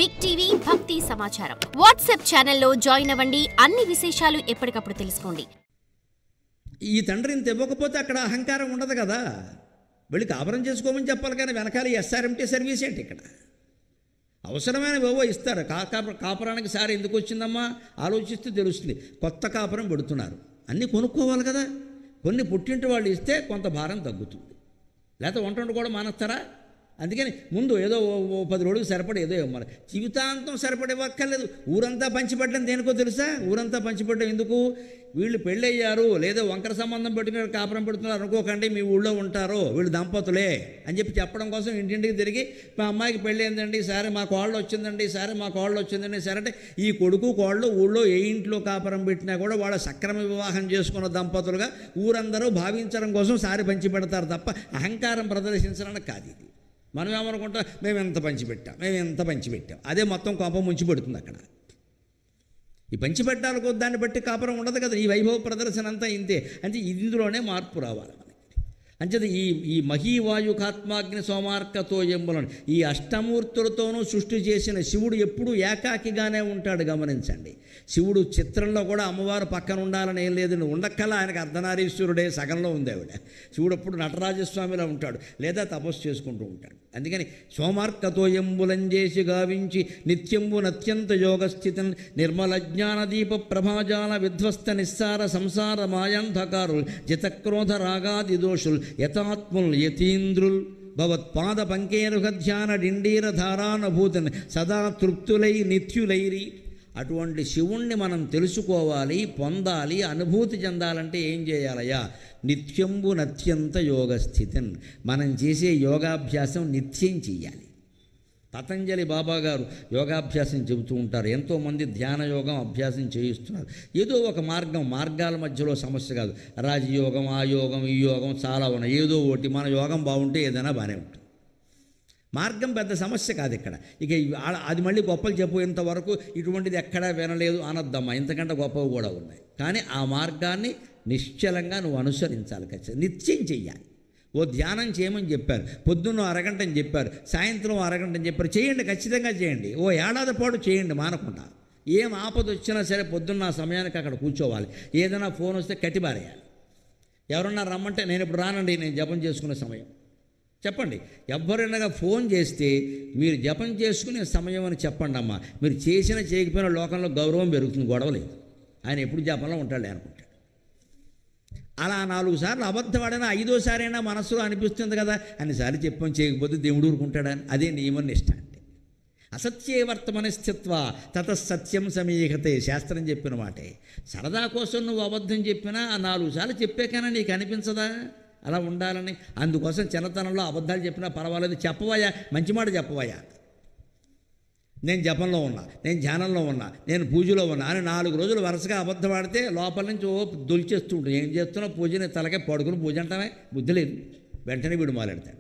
Big TV భక్తి సమాచారం WhatsApp ఛానల్లో జాయిన్ అవ్వండి. అన్ని విశేషాలు ఎప్పటికప్పుడు తెలుసుకోండి. ఈ తండ్రి ఇంత ఇవ్వకపోతే అక్కడ అహంకారం ఉండదు కదా. వెళ్ళి కాపురం చేసుకోమని చెప్పాలి కానీ వెనకాల ఎస్ఆర్ఎంటీ సర్వీస్ ఏంటి? ఇక్కడ అవసరమైన ఏవో ఇస్తారు. కాపురానికి సార్ ఎందుకు వచ్చిందమ్మా ఆలోచిస్తే తెలుస్తుంది. కొత్త కాపురం పెడుతున్నారు, అన్నీ కొనుక్కోవాలి కదా. కొన్ని పుట్టింటి వాళ్ళు ఇస్తే కొంత భారం తగ్గుతుంది, లేకపోతే వంట కూడా మానేస్తారా? అందుకని ముందు ఏదో 10 రోజులకు సరిపడి ఏదో ఇవ్వాలి. జీవితాంతం సరిపడి ఇవ్వక్కర్లేదు. ఊరంతా పంచిపెట్టడం దేనికో తెలుసా? ఊరంతా పంచిపెట్టడం ఎందుకు? వీళ్ళు పెళ్ళయ్యారు లేదా వంకర సంబంధం పెట్టుకుని కాపురం పెడుతున్నారు అనుకోకండి, మీ ఊళ్ళో ఉంటారో వీళ్ళు దంపతులే అని చెప్పడం కోసం ఇంటింటికి తిరిగి మా అమ్మాయికి పెళ్ళి ఏందండి, సరే మా కోళ్ళు వచ్చిందండి, సరే మా కోళ్ళు వచ్చిందండి, సరే అంటే ఈ కొడుకు కోళ్ళు ఊళ్ళో ఏ ఇంట్లో కాపురం పెట్టినా కూడా వాళ్ళ సక్రమ వివాహం చేసుకున్న దంపతులుగా ఊరందరూ భావించడం కోసం సారి పంచి పెడతారు తప్ప అహంకారం ప్రదర్శించడానికి కాదు. ఇది మనం ఏమనుకుంటాం, మేము ఎంత పంచిపెట్టాం, అదే మొత్తం కోపం ముంచి పెడుతుంది అక్కడ. ఈ పంచిపెట్టాలకు దాన్ని బట్టి కాపురం ఉండదు కదా. ఈ వైభవ ప్రదర్శన అంతా ఇంతే. అంటే ఇందులోనే మార్పు రావాలి మనకి. అంచేది ఈ మహీవాయుకాత్మాగ్ని సోమార్కతో ఎంబులను ఈ అష్టమూర్తులతోనూ సృష్టి చేసిన శివుడు ఎప్పుడూ ఏకాకిగానే ఉంటాడు. గమనించండి, శివుడు చిత్రంలో కూడా అమ్మవారు పక్కన ఉండాలని ఏం లేదు. ఉండక్కల ఆయనకు అర్ధనారీశ్వరుడే సగంలో ఉంది ఆవిడ. శివుడు ఎప్పుడు నటరాజస్వామిలో ఉంటాడు లేదా తపస్సు చేసుకుంటూ ఉంటాడు. అందుకని సోమార్కతో ఎంబులం చేసి గావించి నిత్యంబు నత్యంత యోగస్థితం నిర్మల జ్ఞానదీప ప్రభాజాల విధ్వస్త నిస్సార సంసార మాయాంధకారుల్ జితక్రోధ రాగాది దోషుల్ యథాత్ముల్ యతీంద్రుల్ భవత్పాద పంకేరుగ ధ్యాన డిండీర ధారానుభూతిని సదా తృప్తులై నిత్యులైరి. అటువంటి శివుణ్ణి మనం తెలుసుకోవాలి, పొందాలి, అనుభూతి చెందాలంటే ఏం చేయాలయ్యా? నిత్యంబు నత్యంత యోగస్థితిన్. మనం చేసే యోగాభ్యాసం నిత్యం చెయ్యాలి. పతంజలి బాబా గారు యోగాభ్యాసం చెబుతూ ఉంటారు. ఎంతోమంది ధ్యాన యోగం అభ్యాసం చేయిస్తున్నారు. ఏదో ఒక మార్గాల మధ్యలో సమస్య కాదు. రాజయోగం, ఆ యోగం, ఈ యోగం చాలా ఉన్నాయి. ఏదో ఒకటి మన యోగం బాగుంటే ఏదైనా బాగానే ఉంటుంది. మార్గం పెద్ద సమస్య కాదు ఇక్కడ. ఇక అది మళ్ళీ గొప్పలు చెప్పు, ఇంతవరకు ఇటువంటిది ఎక్కడా వినలేదు అనొద్దమ్మా, ఇంతకంటే గొప్పవి కూడా ఉన్నాయి. కానీ ఆ మార్గాన్ని నిశ్చలంగా నువ్వు అనుసరించాలి. ఖచ్చితంగా నిత్యం చెయ్యాలి. ఓ ధ్యానం చేయమని చెప్పారు, పొద్దున్న అరగంటని చెప్పారు, సాయంత్రం అరగంటని చెప్పారు. చేయండి, ఖచ్చితంగా చేయండి. ఓ ఏడాది పాటు చేయండి మానకుండా. ఏం ఆపద వచ్చినా సరే పొద్దున్న ఆ సమయానికి అక్కడ కూర్చోవాలి. ఏదైనా ఫోన్ వస్తే కట్టిబారేయాలి. ఎవరన్నా రమ్మంటే నేను ఇప్పుడు రానండి, నేను జపం చేసుకునే సమయం చెప్పండి. ఎవరైనా ఫోన్ చేస్తే మీరు జపం చేసుకునే సమయం అని చెప్పండి అమ్మా. మీరు చేయకపోయిన లోకంలో గౌరవం పెరుగుతుంది, గొడవలేదు. ఆయన ఎప్పుడు జపంలో ఉంటాడు అనుకుంటాడు. అలా 4 సార్లు అబద్ధవాడైనా 5వ సారైనా మనస్సులో అనిపిస్తుంది కదా, అన్నిసార్లు చెప్పని చేయకపోతే దేవుడు ఊరుకుంటాడని. అదే నియమం నిష్ట అంటే. అసత్యే వర్తమని స్థిత్వ తతసత్యం సమీహతే, శాస్త్రం చెప్పిన మాటే. సరదా కోసం నువ్వు అబద్ధం చెప్పినా ఆ 4 సార్లు చెప్పాకైనా నీకు అనిపించదా అలా ఉండాలని? అందుకోసం చిన్నతనంలో అబద్ధాలు చెప్పినా పర్వాలేదు, చెప్పవయ్యా, మంచి మాట చెప్పవయ్యా. నేను జపంలో ఉన్నా, నేను ధ్యానంలో ఉన్నా, నేను పూజలో ఉన్నా అని 4 రోజులు వరుసగా అబద్ధం ఆడితే లోపల నుంచి దొలిచేస్తూ ఉంటుంది. ఏం చేస్తున్నావు? పూజని తలకే పడుకుని పూజ అంటామే, బుద్ధి లేదు. వెంటనే వీడు మొదలెడతాడు.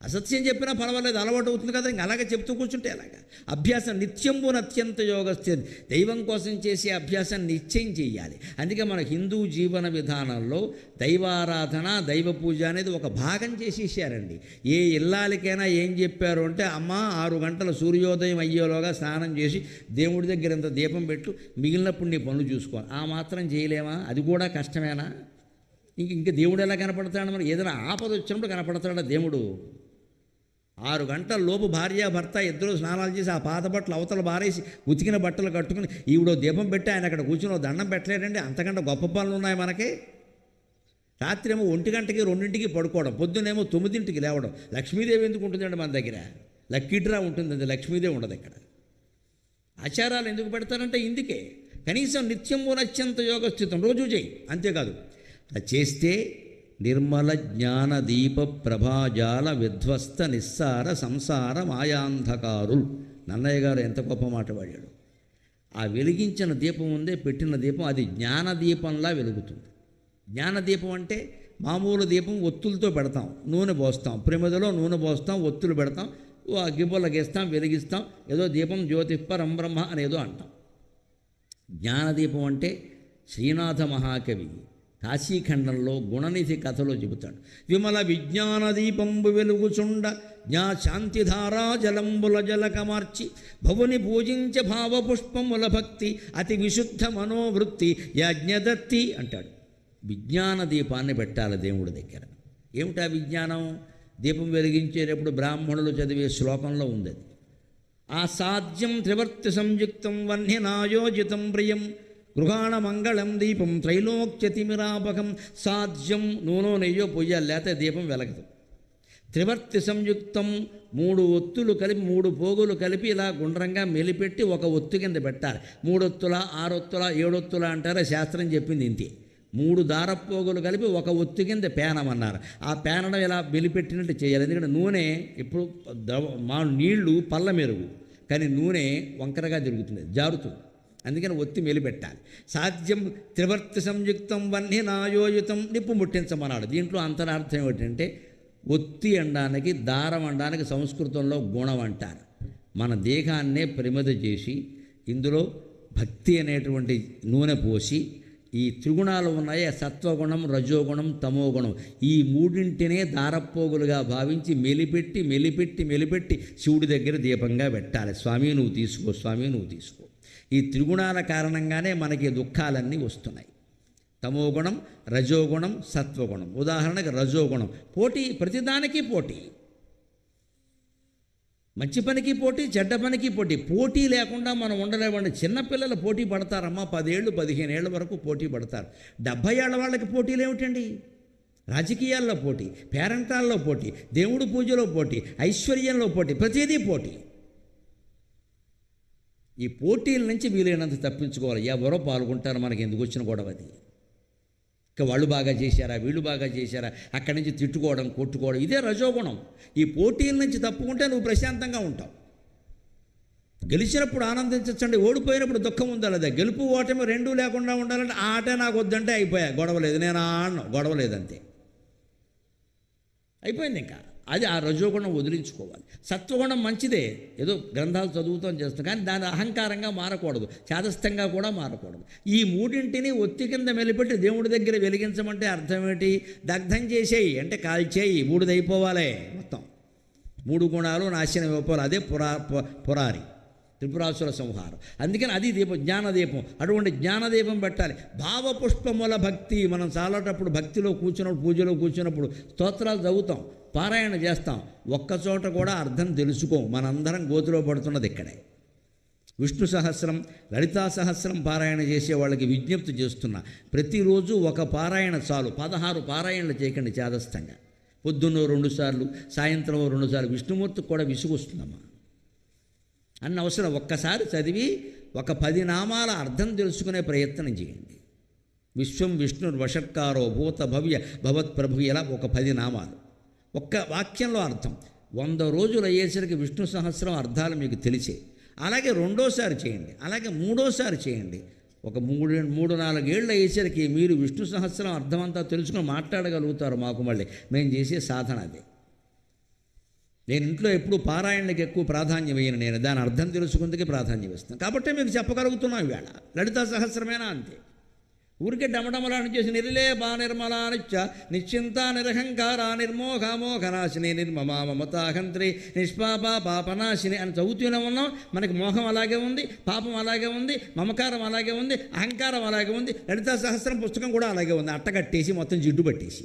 అసత్యం చెప్పినా పర్వాలేదు, అలవాటు అవుతుంది కదా. ఇంక అలాగే చెప్తూ కూర్చుంటే అలాగా. అభ్యాసం నిత్యంబు అత్యంత యోగస్థితి. దైవం కోసం చేసే అభ్యాసం నిత్యం చేయాలి. అందుకే మన హిందూ జీవన విధానంలో దైవారాధన, దైవ పూజ అనేది ఒక భాగం చేసేసారండి. ఏ ఇల్లాలకైనా ఏం చెప్పారు అంటే, అమ్మ 6 గంటల సూర్యోదయం అయ్యేలోగా స్నానం చేసి దేవుడి దగ్గర ఇంత దీపం పెట్టు, మిగిలినప్పుడు నీ పనులు చూసుకోవాలి. ఆ మాత్రం చేయలేమా? అది కూడా కష్టమేనా? ఇంక దేవుడు ఎలా కనపడతాడు? మరి ఏదైనా ఆపద వచ్చినప్పుడు కనపడతాడా దేవుడు? 6 గంటల లోపు భార్య భర్త ఇద్దరు స్నానాలు చేసి ఆ పాత బట్టలు అవతల బారేసి ఉతికిన బట్టలు కట్టుకుని ఈవిడో దీపం పెట్టి ఆయన అక్కడ కూర్చుని దండం పెట్టలేడండి. అంతకంటే గొప్ప పనులు ఉన్నాయి మనకి. రాత్రి ఏమో 1 గంటకి 2ంటికి పడుకోవడం, పొద్దునేమో 9ంటికి లేవడం. లక్ష్మీదేవి ఎందుకు ఉంటుందండి మన దగ్గర? లక్కీడ్రా ఉంటుంది, అది లక్ష్మీదేవి ఉండదు ఇక్కడ. ఆచారాలు ఎందుకు పెడతారంటే ఇందుకే. కనీసం నిత్యము నత్యంత యోగస్థితం రోజు చేయి. అంతేకాదు, అది చేస్తే నిర్మల జ్ఞాన దీప ప్రభాజాల విధ్వస్త నిస్సార సంసార మాయాంధకారులు. నన్నయ్య గారు ఎంత గొప్ప మాట వాడాడు. ఆ వెలిగించిన దీపం ఉందే, పెట్టిన దీపం, అది జ్ఞానదీపంలా వెలుగుతుంది. జ్ఞానదీపం అంటే మామూలు దీపం ఒత్తులతో పెడతాం, నూనె పోస్తాం, ప్రమిదలో నూనె పోస్తాం, ఒత్తులు పెడతాం, గిబ్బలు గీస్తాం, వెలిగిస్తాం, ఏదో దీపం జ్యోతిఃపరం బ్రహ్మ అనేదో అంటాం. జ్ఞానదీపం అంటే శ్రీనాథ మహాకవి కాశీఖండంలో గుణనిధి కథలో చెబుతాడు. విమల విజ్ఞాన దీపంబు వెలుగుచుండ జ్ఞా శాంతిధారా జలంబుల జలకమార్చి భవుని పూజించ భావపుష్పముల భక్తి అతి విశుద్ధ మనోవృత్తి యజ్ఞదత్తి అంటాడు. విజ్ఞాన దీపాన్ని పెట్టాలి దేవుడి దగ్గర. ఏమిటా విజ్ఞానం? దీపం వెలిగించేటప్పుడు బ్రాహ్మణులు చదివే శ్లోకంలో ఉంది అది. ఆసాధ్యం త్రివర్తి సంయుక్తం వన్యనాయోజితం ప్రియం గృహాణ మంగళం దీపం త్రైలోక్యతిమిరాపకం. సాధ్యం నూనె నెయ్యో పొయ్యాలి, లేకపోతే దీపం వెలగదు. త్రివర్తి సంయుక్తం 3 ఒత్తులు కలిపి 3 పోగులు కలిపి ఇలా గుండ్రంగా మెలిపెట్టి ఒక ఒత్తు కింద పెట్టాలి. 3 ఒత్తుల 6 ఒత్తుల 7 ఒత్తుల అంటారా, శాస్త్రం చెప్పింది ఇంతే. 3 దారపోగులు కలిపి ఒక ఒత్తు కింద పేనమన్నారు. ఆ పేనడం ఇలా మెలిపెట్టినట్టు చేయాలి. ఎందుకంటే నూనె ఇప్పుడు నీళ్లు పళ్ళ మెరుగు, కానీ నూనె వంకరగా తిరుగుతుంది, జారుతుంది. అందుకని ఒత్తి మెలిపెట్టాలి. సాధ్యం త్రివర్తి సంయుక్తం వన్యనాయోజితం నిప్పు ముట్టించమన్నాడు. దీంట్లో అంతరార్థం ఏమిటంటే ఒత్తి అనడానికి దారం అనడానికి సంస్కృతంలో గుణం అంటారు. మన దేహాన్నే ప్రమిద చేసి ఇందులో భక్తి అనేటువంటి నూనె పోసి ఈ త్రిగుణాలు ఉన్నాయి, సత్వగుణం రజోగుణం తమోగుణం, ఈ 3ంటినే దారపోగులుగా భావించి మెలిపెట్టి మెలిపెట్టి మెలిపెట్టి శివుడి దగ్గర దీపంగా పెట్టాలి. స్వామి నువ్వు తీసుకో, స్వామి నువ్వు తీసుకో. ఈ త్రిగుణాల కారణంగానే మనకి దుఃఖాలన్నీ వస్తున్నాయి. తమోగుణం రజోగుణం సత్వగుణం. ఉదాహరణకు రజోగుణం పోటీ, ప్రతిదానికి పోటీ, మంచి పనికి పోటీ చెడ్డ పనికి పోటీ. పోటీ లేకుండా మనం ఉండలేమండి. చిన్నపిల్లలు పోటీ పడతారమ్మా, 10 ఏళ్ళు 15 ఏళ్ళ వరకు పోటీ పడతారు. 70 ఏళ్ళ వాళ్ళకి పోటీలు ఏమిటండి? రాజకీయాల్లో పోటీ, పేరంటాల్లో పోటీ, దేవుడి పూజలో పోటీ, ఐశ్వర్యంలో పోటీ, ప్రతిదీ పోటీ. ఈ పోటీల నుంచి వీలైనంత తప్పించుకోవాలి. ఎవరో పాల్గొంటారు, మనకి ఎందుకు వచ్చిన గొడవ అది. ఇక వాళ్ళు బాగా చేశారా, వీళ్ళు బాగా చేశారా, అక్కడి నుంచి తిట్టుకోవడం కొట్టుకోవడం, ఇదే రజోగుణం. ఈ పోటీల నుంచి తప్పుకుంటే నువ్వు ప్రశాంతంగా ఉంటావు. గెలిచినప్పుడు ఆనందించండి, ఓడిపోయినప్పుడు దుఃఖం ఉండాలి. గెలుపు ఓటమి 2 లేకుండా ఉండాలంటే ఆ ఆట నాకు వద్దంటే అయిపోయా, గొడవలేదు, నేను ఆడను, గొడవలేదంతే, అయిపోయింది. ఇంకా అది ఆ రజోగుణం వదిలించుకోవాలి. సత్వగుణం మంచిదే, ఏదో గ్రంథాలు చదువుతాం చేస్తాం, కానీ దాని అహంకారంగా మారకూడదు, చాదస్తంగా కూడా మారకూడదు. ఈ 3ంటిని ఒత్తి కింద మెలిపెట్టి దేవుడి దగ్గర వెలిగించమంటే అర్థం ఏంటి? దగ్ధం చేసేయి అంటే కాల్చేయి, బూడిదైపోవాలి మొత్తం. 3 గుణాలు నాశనం అయిపోవాలి. అదే పురారి త్రిపురాసుర సంహారం. అందుకని అది దీపం, జ్ఞానదీపం. అటువంటి జ్ఞానదీపం పెట్టాలి. భావపుష్పముల భక్తి. మనం చాలాటప్పుడు భక్తిలో కూర్చున్నప్పుడు, పూజలో కూర్చున్నప్పుడు స్తోత్రాలు చదువుతాం, పారాయణ చేస్తాం, ఒక్కచోట కూడా అర్థం తెలుసుకోం. మనందరం గోతులో పడుతున్నది ఇక్కడే. విష్ణు సహస్రం లలితా సహస్రం పారాయణ చేసే వాళ్ళకి విజ్ఞప్తి చేస్తున్నా, ప్రతిరోజు ఒక పారాయణ చాలు. 16 పారాయణలు చేయకండి చాదస్తంగా. పొద్దున్న 2 సార్లు, సాయంత్రం 2 సార్లు. విష్ణుమూర్తికి కూడా విసుగు వస్తుందమ్మా. అన్న అవసరం ఒక్కసారి చదివి ఒక 10 నామాల అర్థం తెలుసుకునే ప్రయత్నం చేయండి. విశ్వం విష్ణుర్వషట్కారో భూత భవ్య భవత్ ప్రభు, ఇలా ఒక 10 నామాలు ఒక్క వాక్యంలో అర్థం. 100 రోజులు అయ్యేసరికి విష్ణు సహస్రం అర్థాలు మీకు తెలిసే. అలాగే 2వ చేయండి, అలాగే 3వ చేయండి. ఒక 3-4 ఏళ్ళు అయ్యేసరికి మీరు విష్ణు సహస్రం అర్థమంతా తెలుసుకుని మాట్లాడగలుగుతారు. మాకు మళ్ళీ మేము చేసే సాధన అదే. నేను ఇంట్లో ఎప్పుడు పారాయణలకు ఎక్కువ ప్రాధాన్యం వేయను, నేను దాని అర్థం తెలుసుకుందుకే ప్రాధాన్యం ఇస్తాను. కాబట్టి మీకు చెప్పగలుగుతున్నాం. ఈవేళ లలితా సహస్రమేనా అంతే. ఊరికే డమడమలాన్ని చేసి నిర్లేప నిర్మలానిచ్చ నిశ్చింత నిరహంకార నిర్మోహమోహనాశిని నిర్మమా మమతాహంత్రి నిష్పాప పాపనాశిని అని చదువుతూనే ఉన్నాం. మనకి మోహం అలాగే ఉంది, పాపం అలాగే ఉంది, మమకారం అలాగే ఉంది, అహంకారం అలాగే ఉంది. లలితా సహస్రం పుస్తకం కూడా అలాగే ఉంది, అట్టగట్టేసి మొత్తం జిడ్డు పట్టేసి.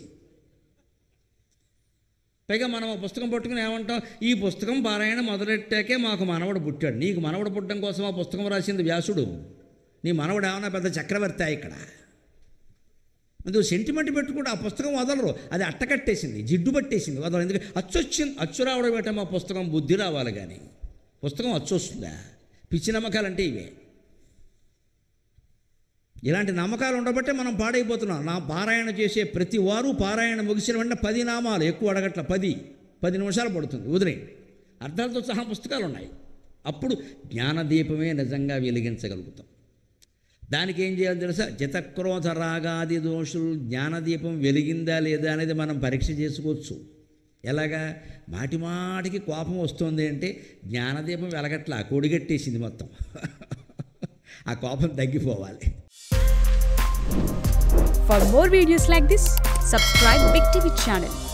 పైగా మనం ఆ పుస్తకం పట్టుకుని ఏమంటాం, ఈ పుస్తకం పారాయణ మొదలెట్టాకే మాకు మనవడు పుట్టాడు. నీకు మనవడు పుట్టడం కోసం ఆ పుస్తకం రాసింది వ్యాసుడు. నీ మనవడు ఏమన్నా పెద్ద చక్రవర్తి ఇక్కడ. అందుకు సెంటిమెంట్ పెట్టుకుంటే ఆ పుస్తకం వదలరు, అది అట్టకట్టేసింది, జిడ్డు పట్టేసింది, వదలరు. ఎందుకంటే అచ్చు రావడం పెట్టాం, ఆ పుస్తకం బుద్ధి రావాలి, కానీ పుస్తకం అచ్చు వస్తుందా? పిచ్చి నమ్మకాలంటే ఇవే. ఇలాంటి నమ్మకాలు ఉండబట్టే మనం పాడైపోతున్నాం. నా పారాయణ చేసే ప్రతి వారు పారాయణ ముగిసిన వెంటనే 10 నామాలు, ఎక్కువ అడగట్ల, 10 నిమిషాలు పడుతుంది, వదిలేయండి. అర్థాలతో సహా పుస్తకాలు ఉన్నాయి. అప్పుడు జ్ఞానదీపమే నిజంగా వెలిగించగలుగుతాం. దానికి ఏం చేయాలి తెలుసా? చితక్రోధ రాగాది దోషులు జ్ఞానదీపం వెలిగిందా లేదా అనేది మనం పరీక్ష చేసుకోవచ్చు. ఎలాగా? మాటికి కోపం వస్తుంది అంటే జ్ఞానదీపం వెలగట్లా, కొడిగట్టేసింది మొత్తం. ఆ కోపం తగ్గిపోవాలి. For more videos like this, subscribe Big TV channel.